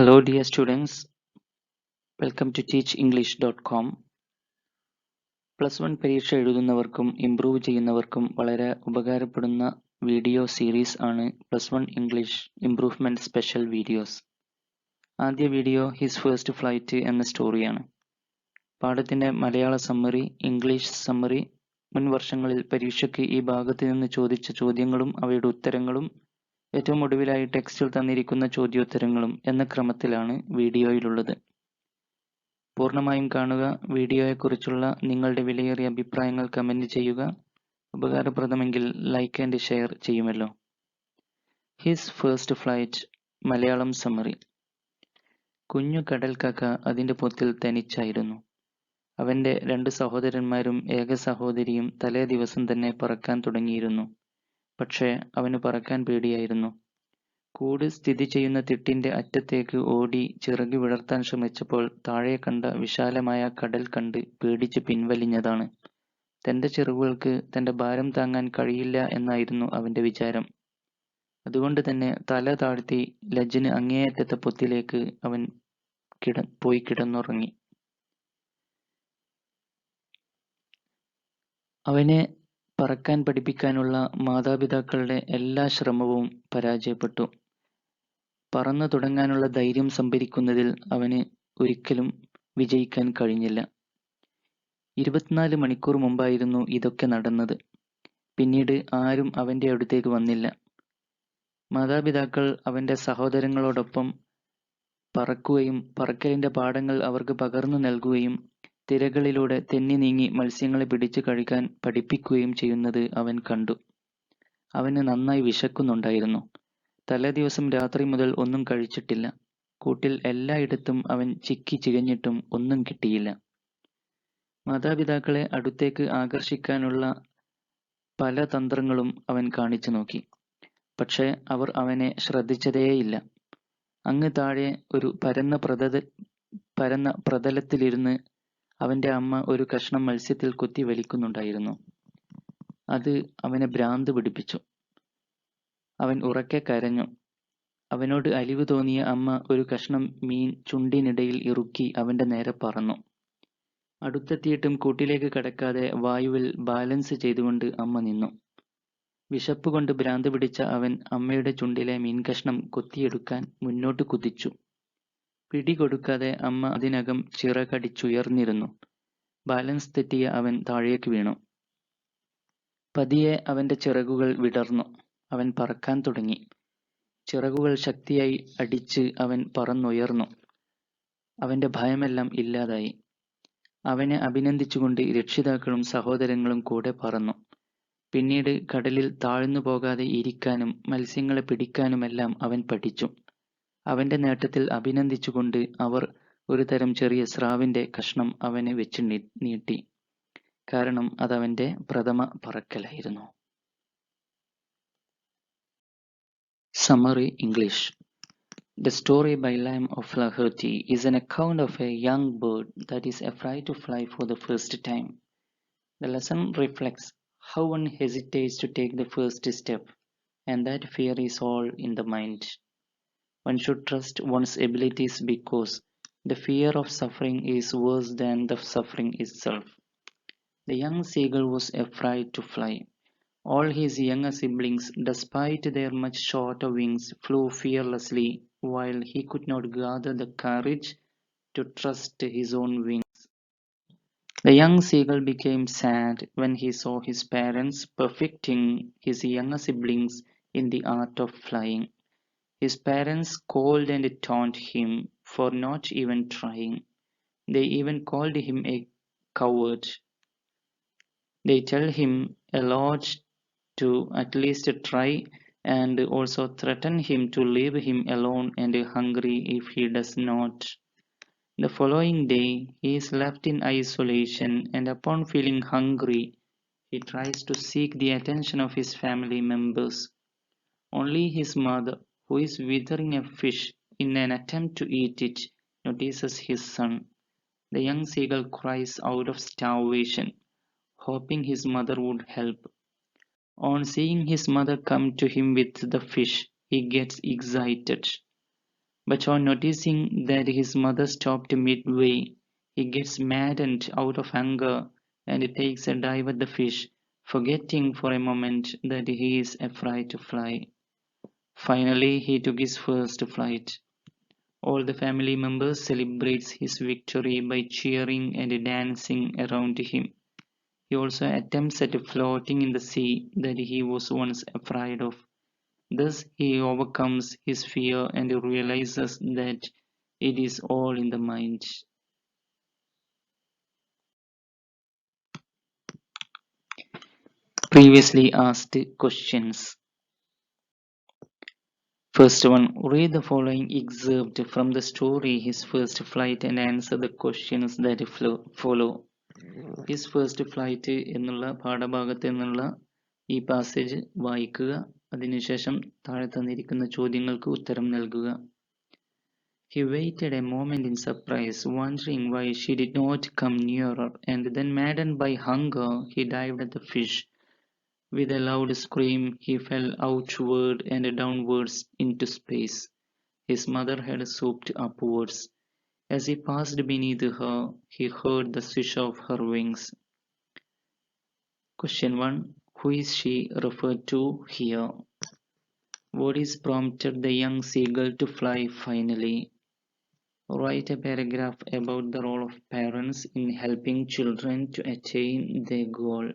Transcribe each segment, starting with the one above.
Hello, dear students. Welcome to teachenglish.com. +1 പരീക്ഷ എഴുതുന്നവർക്കും improve ചെയ്യുന്നവർക്കും വളരെ ഉപകാരപ്പെടുന്ന വീഡിയോ സീരീസ് ആണ് +1 ഇംഗ്ലീഷ് ഇംപ്രൂവ്മെന്റ് സ്പെഷ്യൽ വീഡിയോസ്. ആദ്യ വീഡിയോ ഹിസ് ഫസ്റ്റ് ഫ്ലൈറ്റ് എന്ന സ്റ്റോറിയാണ്. പാഠത്തിന്റെ മലയാള സമ്മറി, ഇംഗ്ലീഷ് സമ്മറി, മുൻ വർഷങ്ങളിൽ പരീക്ഷയ്ക്ക് ഈ ഭാഗത്ത് നിന്ന് ചോദിച്ച ചോദ്യങ്ങളും അവയുടെ ഉത്തരങ്ങളും, ഏറ്റവും ഒടുവിലായി ടെക്സ്റ്റിൽ തന്നിരിക്കുന്ന ചോദ്യോത്തരങ്ങളും എന്ന ക്രമത്തിലാണ് വീഡിയോയിലുള്ളത്. പൂർണ്ണമായും കാണുക. വീഡിയോയെക്കുറിച്ചുള്ള നിങ്ങളുടെ വിലയേറിയ അഭിപ്രായങ്ങൾ കമന്റ് ചെയ്യുക. ഉപകാരപ്രദമെങ്കിൽ ലൈക്ക് ആൻഡ് ഷെയർ ചെയ്യുമല്ലോ. His first flight Malayalam summary. കുഞ്ഞു കടൽക്കാക്ക അതിന്റെ പൊത്തിൽ തനിച്ചായിരുന്നു. അവന്റെ 2 സഹോദരന്മാരും ഏക സഹോദരിയും തലേ ദിവസം തന്നെ പറക്കാൻ തുടങ്ങിയിരുന്നു. പക്ഷേ അവന് പറക്കാൻ പേടിയായിരുന്നു. കൂട് സ്ഥിതി ചെയ്യുന്ന തിട്ടിന്റെ അറ്റത്തേക്ക് ഓടി ചിറക് വിടർത്താൻ ശ്രമിച്ചപ്പോൾ താഴെ കണ്ട വിശാലമായ കടൽ കണ്ട് പേടിച്ച് പിൻവലിഞ്ഞതാണ്. തന്റെ ചിറകുകൾക്ക് തന്റെ ഭാരം താങ്ങാൻ കഴിയില്ല എന്നായിരുന്നു അവന്റെ വിചാരം. അതുകൊണ്ട് തന്നെ തല താഴ്ത്തി ലജ്ജിന് അങ്ങേയറ്റത്തെ പൊത്തിലേക്ക് അവൻ പോയി കിടന്നുറങ്ങി. അവനെ പറക്കാൻ പഠിപ്പിക്കാനുള്ള മാതാപിതാക്കളുടെ എല്ലാ ശ്രമവും പരാജയപ്പെട്ടു. പറന്നു തുടങ്ങാനുള്ള ധൈര്യം സംഭരിക്കുന്നതിൽ അവന് ഒരിക്കലും വിജയിക്കാൻ കഴിഞ്ഞില്ല. 24 മണിക്കൂർ മുമ്പായിരുന്നു ഇതൊക്കെ നടന്നത്. പിന്നീട് ആരും അവന്റെ അടുത്തേക്ക് വന്നില്ല. മാതാപിതാക്കൾ അവന്റെ സഹോദരങ്ങളോടൊപ്പം പറക്കുകയും പറക്കലിന്റെ പാഠങ്ങൾ അവർക്ക് പകർന്നു നൽകുകയും തിരകളിലൂടെ തെന്നി നീങ്ങി മത്സ്യങ്ങളെ പിടിച്ചു കഴിക്കാൻ പഠിപ്പിക്കുകയും ചെയ്യുന്നത് അവൻ കണ്ടു. അവന് നന്നായി വിശക്കുന്നുണ്ടായിരുന്നു. തലേദിവസം രാത്രി മുതൽ ഒന്നും കഴിച്ചിട്ടില്ല. കൂട്ടിൽ എല്ലായിടത്തും അവൻ ചിക്കി ചികഞ്ഞിട്ടും ഒന്നും കിട്ടിയില്ല. മാതാപിതാക്കളെ അടുത്തേക്ക് ആകർഷിക്കാനുള്ള പല തന്ത്രങ്ങളും അവൻ കാണിച്ചു നോക്കി. പക്ഷേ അവർ അവനെ ശ്രദ്ധിച്ചതേയില്ല. അങ്ങ് താഴെ ഒരു പരന്ന പ്രതലത്തിലിരുന്ന് അവന്റെ അമ്മ ഒരു കഷ്ണം മത്സ്യത്തിൽ കുത്തി വലിക്കുന്നുണ്ടായിരുന്നു. അത് അവനെ ഭ്രാന്ത് പിടിപ്പിച്ചു. അവൻ ഉറക്കെ കരഞ്ഞു. അവനോട് അലിവ് തോന്നിയ അമ്മ ഒരു കഷ്ണം മീൻ ചുണ്ടിനിടയിൽ ഇറുക്കി അവന്റെ നേരെ പറന്നു. അടുത്തെത്തിയിട്ടും കൂട്ടിലേക്ക് കടക്കാതെ വായുവിൽ ബാലൻസ് ചെയ്തുകൊണ്ട് അമ്മ നിന്നു. വിശപ്പുകൊണ്ട് ഭ്രാന്ത് പിടിച്ച അവൻ അമ്മയുടെ ചുണ്ടിലെ മീൻകഷ്ണം കൊത്തിയെടുക്കാൻ മുന്നോട്ട് കുതിച്ചു. പിടികൊടുക്കാതെ അമ്മ അതിനകം ചിറകടിച്ചുയർന്നിരുന്നു. ബാലൻസ് തെറ്റിയ അവൻ താഴേക്ക് വീണു. പതിയെ അവന്റെ ചിറകുകൾ വിടർന്നു. അവൻ പറക്കാൻ തുടങ്ങി. ചിറകുകൾ ശക്തിയായി അടിച്ച് അവൻ പറന്നുയർന്നു. അവന്റെ ഭയമെല്ലാം ഇല്ലാതായി. അവനെ അഭിനന്ദിച്ചുകൊണ്ട് രക്ഷിതാക്കളും സഹോദരങ്ങളും കൂടെ പറന്നു. പിന്നീട് കടലിൽ താഴ്ന്നു പോകാതെ ഇരിക്കാനും മത്സ്യങ്ങളെ പിടിക്കാനുമെല്ലാം അവൻ പഠിച്ചു. അവന്റെ നേട്ടത്തിൽ അഭിനന്ദിച്ചുകൊണ്ട് അവർ ഒരു തരം ചെറിയ സ്രാവിന്റെ കഷ്ണം അവന് വെച്ച് നീട്ടി. കാരണം അതവന്റെ പ്രഥമ പറക്കലായിരുന്നു. Summary English. The story by Liam O'Flaherty is an account of a young bird that is afraid to fly for the first time. The lesson reflects how one hesitates to take the first step, and that fear is all in the mind. One should trust one's abilities because the fear of suffering is worse than the suffering itself. The young seagull was afraid to fly. All his younger siblings, despite their much shorter wings, flew fearlessly, while he could not gather the courage to trust his own wings. The young seagull became sad when he saw his parents perfecting his younger siblings in the art of flying. His parents scolded and taunted him for not even trying. They even called him a coward. They tell him a lot to at least try, and also threaten him to leave him alone and hungry if he does not. The following day, he is left in isolation, and upon feeling hungry, he tries to seek the attention of his family members. Only his mother, who is withering a fish in an attempt to eat it, notices his son. The young seagull cries out of starvation, hoping his mother would help. On seeing his mother come to him with the fish, he gets excited. But on noticing that his mother stopped midway, he gets maddened out of anger and takes a dive at the fish, forgetting for a moment that he is afraid to fly. Finally, he took his first flight. All the family members celebrates his victory by cheering and dancing around him. He also attempts at floating in the sea that he was once afraid of. Thus, he overcomes his fear and realizes that it is all in the mind. Previously asked questions. First one, read the following excerpt from the story His First Flight and answer the questions that follow. His First Flight എന്നുള്ള പാഠഭാഗത്ത് നിന്നുള്ള ഈ passage വായിക്കുക. അതിനുശേഷം താഴെ തന്നിരിക്കുന്ന ചോദ്യങ്ങൾക്ക് ഉത്തരം നൽകുക. He waited a moment in surprise, wondering why she did not come nearer, and then maddened by hunger, he dived at the fish. With a loud scream, he fell outward and downwards into space. His mother had swooped upwards. As he passed beneath her, he heard the swish of her wings. Question 1. Who is she referred to here? What is prompted the young seagull to fly finally? Write a paragraph about the role of parents in helping children to attain their goal.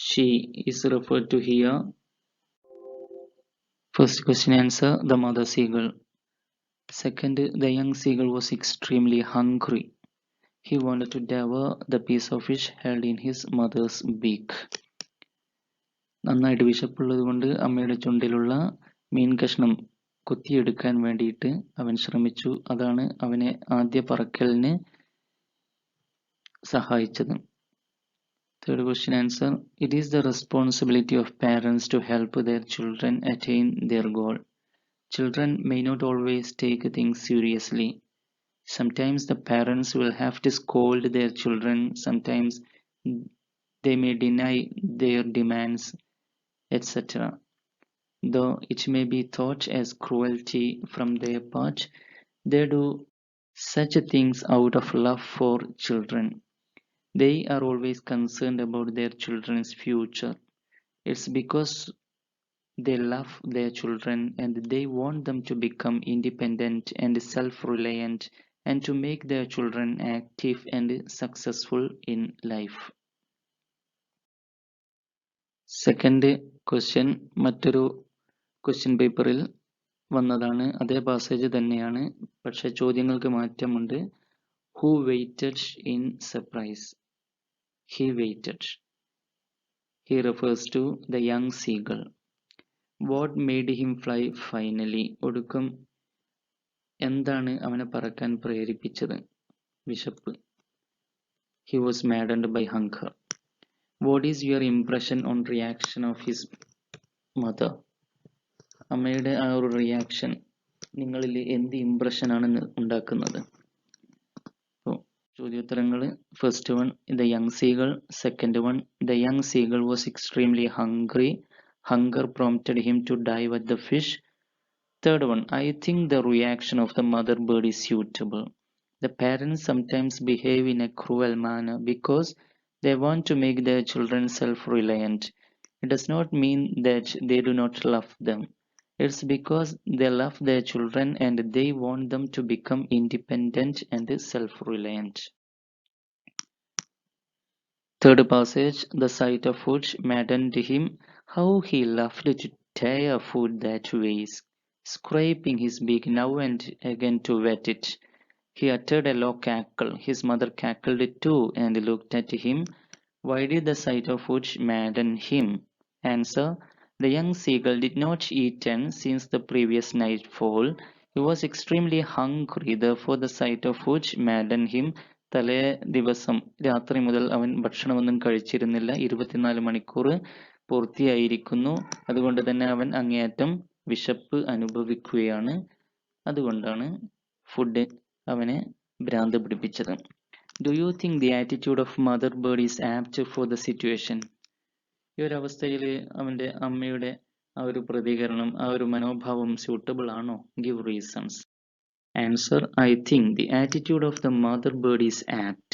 She is referred to here. First question answer, the mother seagull. Second, the young seagull was extremely hungry. He wanted to devour the piece of fish held in his mother's beak. നന്നായിട്ട് വിശപ്പുള്ളത് കൊണ്ട് അമ്മയുടെ ചുണ്ടിലുള്ള മീൻ കഷ്ണം കൊത്തിയെടുക്കാൻ വേണ്ടിയിട്ട് അവൻ ശ്രമിച്ചു. അതാണ് അവനെ ആദ്യ പറക്കലിന് സഹായിച്ചത്. Third question answer, it is the responsibility of parents to help their children attain their goal. Children may not always take things seriously. Sometimes the parents will have to scold their children, sometimes they may deny their demands, etc. Though it may be thought as cruelty from their part, they do such things out of love for children. They are always concerned about their children's future. It's because they love their children and they want them to become independent and self-reliant and to make their children active and successful in life. Second question മറ്റൊരു question പേപ്പറിൽ വന്നതാണ്. അതേ passage തന്നെയാണ്, പക്ഷെ ചോദ്യങ്ങൾക്ക് മാറ്റമുണ്ട്. Who waited in surprise? He waited. He refers to the young seagull. What made him fly finally? ഒടുക്കം എന്താണ് അവനെ പറക്കാൻ പ്രേരിപ്പിച്ചത്? വിശപ്പ്. He was maddened by hunger. What is your impression on reaction of his mother? അമ്മയുടെ ആ ഒരു reaction നിങ്ങളിൽ എന്ത് ഇംപ്രഷനാണ് ഉണ്ടാക്കുന്നത്? ചോദ്യോത്തരങ്ങൾ. First one, the young seagull. Second one, the young seagull was extremely hungry. Hunger prompted him to dive at the fish. Third one, I think the reaction of the mother bird is suitable. The parents sometimes behave in a cruel manner because they want to make their children self-reliant. It does not mean that they do not love them. It's because they love their children and they want them to become independent and self-reliant. Third passage, the sight of food maddened him. How he loved to tear food that way, scraping his beak now and again to wet it. He uttered a low cackle. His mother cackled too and looked at him. Why did the sight of food madden him? Answer, the young seagull did not eat since the previous nightfall. He was extremely hungry, therefore the sight of food maddened him. തലേ ദിവസം രാത്രി മുതൽ അവൻ ഭക്ഷണമൊന്നും കഴിച്ചിരുന്നില്ല. 24 മണിക്കൂർ പൂർത്തിയായിരിക്കുന്നു. അതുകൊണ്ട് തന്നെ അവൻ അങ്ങേയറ്റം വിശപ്പ് അനുഭവിക്കുകയാണ്. അതുകൊണ്ടാണ് ഫുഡ് അവനെ ഭ്രാന്ത് പിടിപ്പിച്ചത്. Do you think the attitude of mother bird is apt for the situation? ഈ ഒരു അവസ്ഥയിൽ അവൻ്റെ അമ്മയുടെ ആ ഒരു പ്രതികരണം, ആ ഒരു മനോഭാവം suitable ആണോ? Give reasons. Answer: I think the attitude of the mother bird is apt.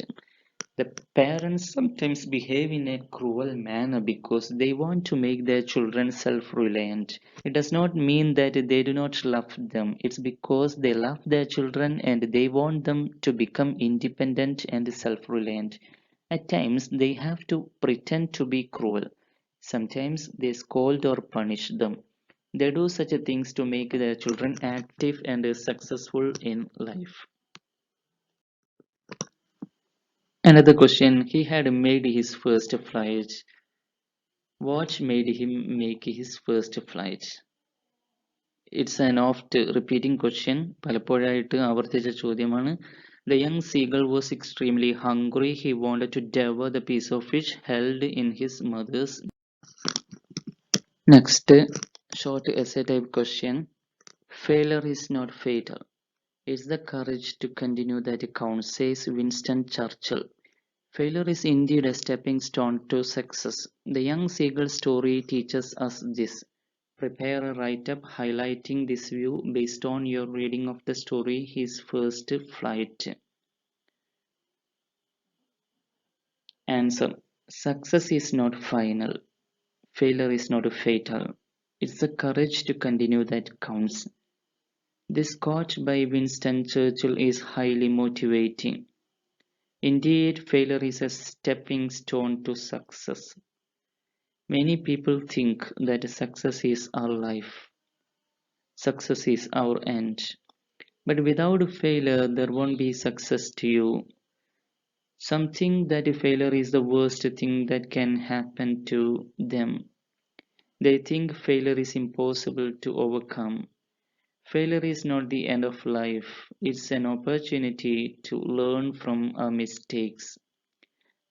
The parents sometimes behave in a cruel manner because they want to make their children self reliant. It does not mean that they do not love them, it's because they love their children and they want them to become independent and self reliant. At times, they have to pretend to be cruel. Sometimes they scold or punish them. They do such things to make their children active and successful in life. Another question: he had made his first flight. What made him make his first flight? It's an oft repeating question. പലപ്പോഴായിട്ട് ആവർത്തിച്ച ചോദ്യമാണ്. The young seagull was extremely hungry. He wanted to devour the piece of fish held in his mother's. Next, short essay type question. Failure is not fatal. It's the courage to continue that counts, says Winston Churchill. Failure is indeed a stepping stone to success. The young seagull story teaches us this. Prepare a write-up highlighting this view based on your reading of the story His First Flight. Answer: success is not final. Failure is not fatal. It's the courage to continue that counts. This quote by Winston Churchill is highly motivating. Indeed, failure is a stepping stone to success. Many people think that success is our life, success is our end. But without failure, there won't be success to you. Some think that failure is the worst thing that can happen to them. They think failure is impossible to overcome. Failure is not the end of life, it's an opportunity to learn from our mistakes.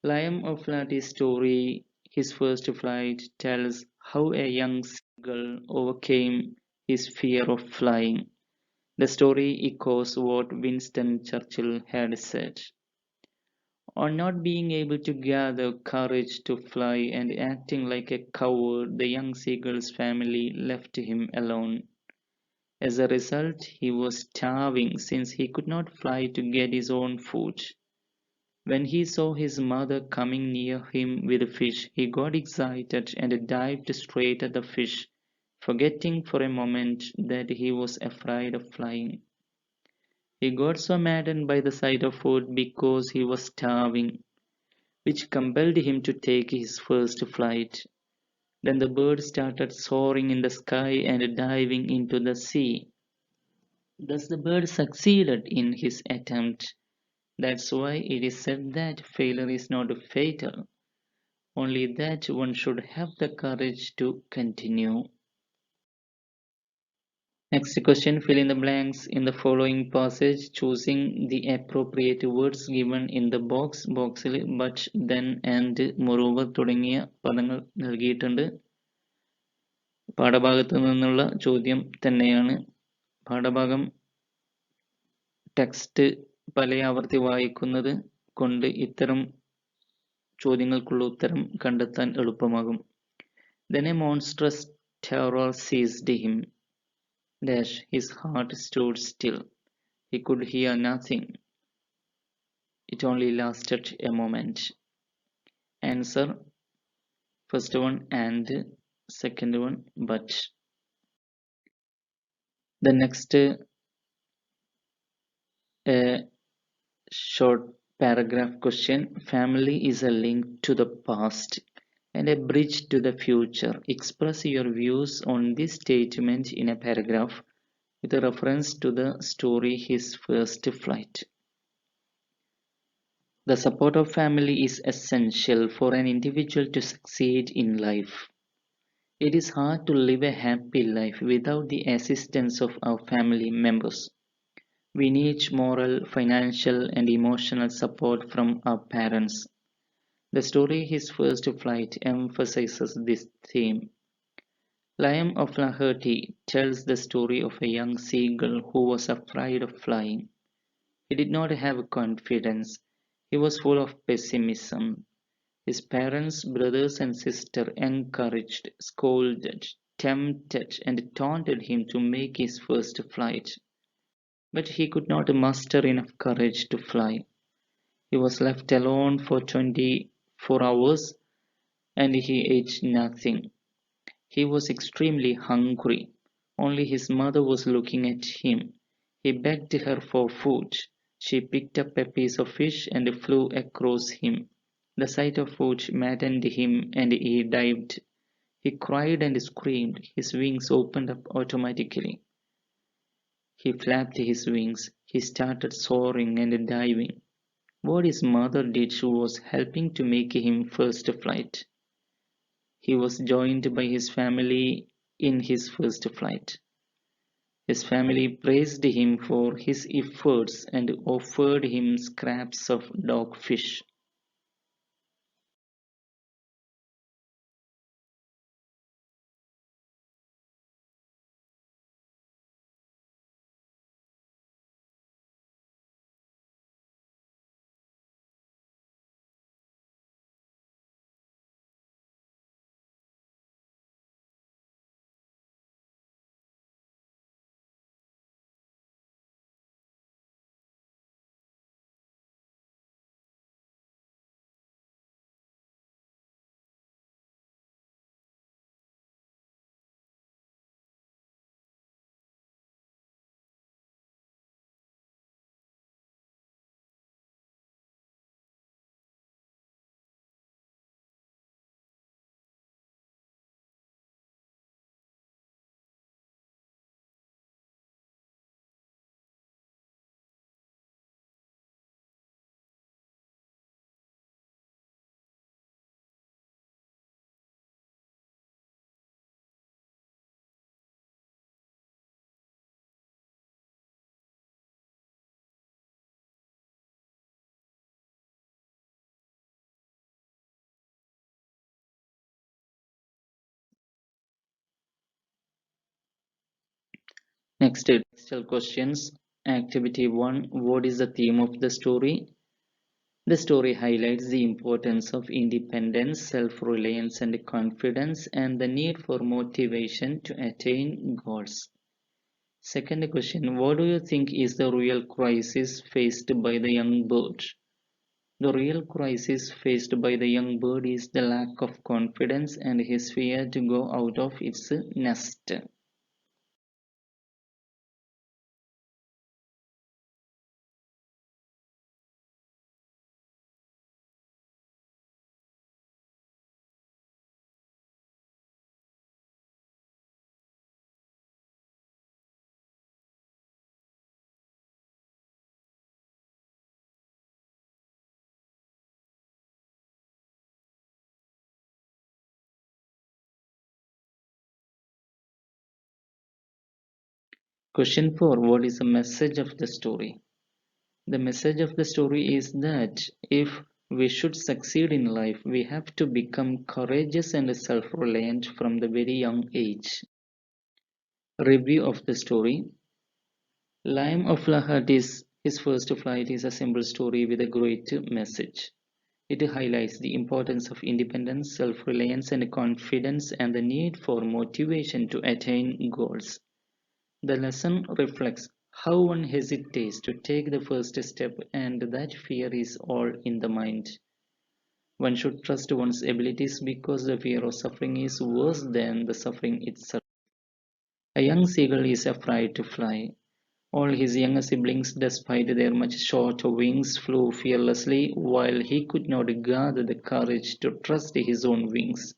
Liam O'Flaherty's story, His First Flight, tells how a young seagull overcame his fear of flying. The story echoes what Winston Churchill had said. On not being able to gather courage to fly and acting like a coward, the young seagull's family left him alone. As a result, he was starving since he could not fly to get his own food. When he saw his mother coming near him with fish, he got excited and dived straight at the fish, forgetting for a moment that he was afraid of flying. He got so maddened by the sight of food because he was starving, which compelled him to take his first flight. Then the bird started soaring in the sky and diving into the sea. Thus the bird succeeded in his attempt. That's why it is said that failure is not fatal, only that one should have the courage to continue. Next question: fill in the blanks in the following passage, choosing the appropriate words given in the box. ബോക്സിൽ but, then, and, moreover തുടങ്ങിയ പദങ്ങൾ നൽകിയിട്ടുണ്ട്. പാഠഭാഗത്ത് നിന്നുള്ള ചോദ്യം തന്നെയാണ്. പാഠഭാഗം text പലയാവർത്തി വായിക്കുന്നത് കൊണ്ട് ഇത്തരം ചോദ്യങ്ങൾക്കുള്ള ഉത്തരം കണ്ടെത്താൻ എളുപ്പമാകും. Then a monstrous terror seized him. His heart stood still. He could hear nothing. It only lasted a moment. Answer: first one and, second one but. The next short paragraph question: family is a link to the past and a bridge to the future. Express your views on this statement in a paragraph with a reference to the story His First Flight. The support of family is essential for an individual to succeed in life. It is hard to live a happy life without the assistance of our family members. We need moral, financial, and emotional support from our parents. The story His First Flight emphasizes this theme. Liam O'Flaherty tells the story of a young seagull who was afraid of flying. He did not have confidence. He was full of pessimism. His parents, brothers and sisters encouraged, scolded, tempted and taunted him to make his first flight, but he could not muster enough courage to fly. He was left alone for 24 hours and he ate nothing. He was extremely hungry. Only his mother was looking at him. He begged her for food. She picked up a piece of fish and flew across him. The sight of food maddened him and he dived. He cried and screamed. His wings opened up automatically. He flapped his wings. He started soaring and diving. What his mother did was helping to make him first flight. He was joined by his family in his first flight. His family praised him for his efforts and offered him scraps of dogfish. Next, textual questions. Activity 1. What is the theme of the story? The story highlights the importance of independence, self-reliance and confidence and the need for motivation to attain goals. Second question, what do you think is the real crisis faced by the young bird? The real crisis faced by the young bird is the lack of confidence and his fear to go out of its nest. Question 4. What is the message of the story? The message of the story is that if we should succeed in life, we have to become courageous and self-reliant from the very young age. Review of the story. Lime of Lahat is his first flight is a simple story with a great message. It highlights the importance of independence, self-reliance and confidence and the need for motivation to attain goals. The lesson reflects how one hesitates to take the first step and that fear is all in the mind. One should trust one's abilities because the fear of suffering is worse than the suffering itself. A young seagull is afraid to fly. All his younger siblings, despite their much shorter wings, flew fearlessly, while he could not gather the courage to trust his own wings.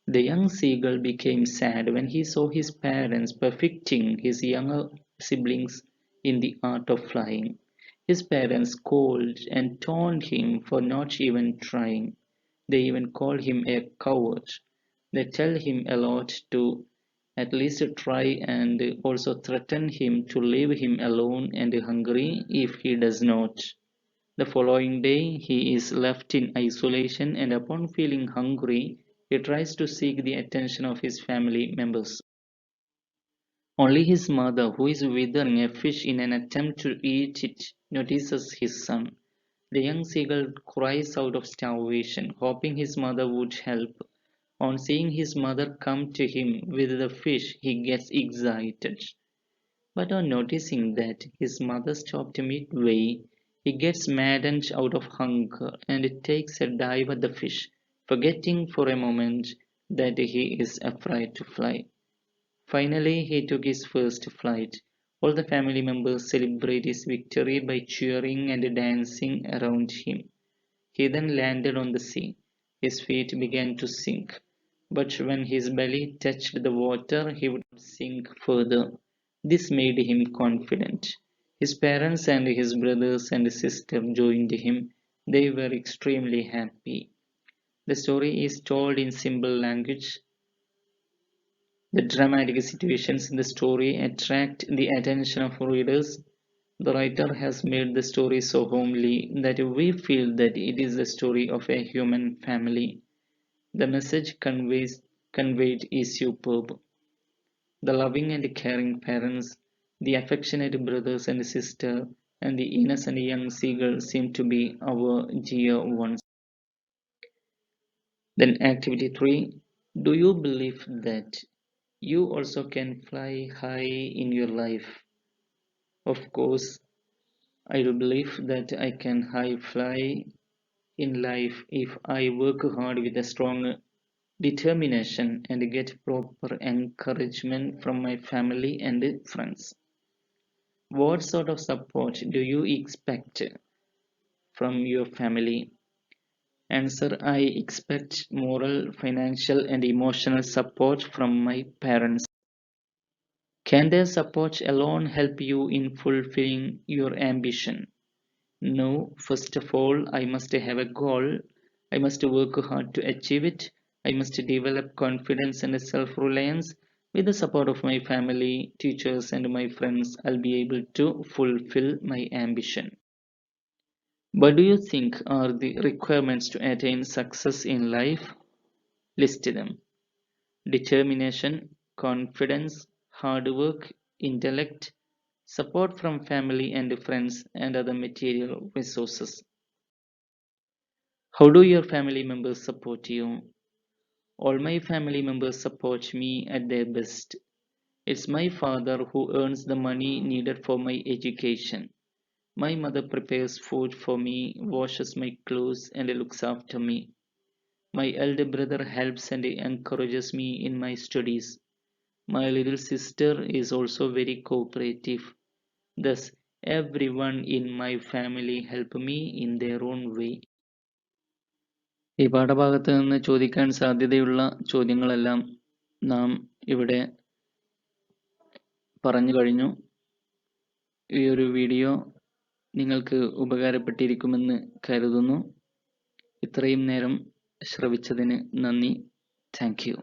The young seagull became sad when he saw his parents perfecting his younger siblings in the art of flying. His parents scolded and taunted him for not even trying. They even called him a coward. They tell him a lot to at least try and also threaten him to leave him alone and hungry if he does not. The following day, he is left in isolation and upon feeling hungry, he tries to seek the attention of his family members. Only his mother, who is withering a fish in an attempt to eat it, notices his son. The young seagull cries out of starvation, hoping his mother would help. On seeing his mother come to him with the fish, he gets excited. But on noticing that his mother stopped midway, he gets maddened out of hunger and takes a dive at the fish, forgetting for a moment that he is afraid to fly. Finally, he took his first flight. All the family members celebrate his victory by cheering and dancing around him. He then landed on the sea. His feet began to sink, but when his belly touched the water, he would not sink further. This made him confident. His parents and his brothers and sister joined him. They were extremely happy. The story is told in simple language. The dramatic situations in the story attract the attention of readers. The writer has made the story so homely that we feel that it is the story of a human family. The message conveyed is superb. The loving and caring parents, the affectionate brothers and sisters, and the innocent young seagull seem to be our dear ones. Then, activity 3. Do you believe that you also can fly high in your life? Of course, I do believe that I can high fly in life if I work hard with a strong determination and get proper encouragement from my family and friends. What sort of support do you expect from your family? Answer: I expect moral, financial, and emotional support from my parents. Can their support alone help you in fulfilling your ambition? No, first of all, I must have a goal. I must work hard to achieve it. I must develop confidence and self reliance. With the support of my family, teachers, and my friends, I'll be able to fulfill my ambition. What do you think are the requirements to attain success in life? List them: determination, confidence, hard work, intellect, support from family and friends, and other material resources. How do your family members support you? All my family members support me at their best. It's my father who earns the money needed for my education. My mother prepares food for me, washes my clothes, and looks after me. My elder brother helps and encourages me in my studies. My little sister is also very cooperative. Thus, everyone in my family help me in their own way. ഈ പാഠഭാഗത്ത് നിന്ന് ചോദിക്കാൻ സാധ്യതയുള്ള ചോദ്യങ്ങളെല്ലാം നാം ഇവിടെ പറഞ്ഞു കഴിഞ്ഞു. ഈ ഒരു വീഡിയോ നിങ്ങൾക്ക് ഉപകാരപ്പെട്ടിരിക്കുമെന്ന് കരുതുന്നു. ഇത്രയും നേരം ശ്രവിച്ചതിന് നന്ദി. Thank you.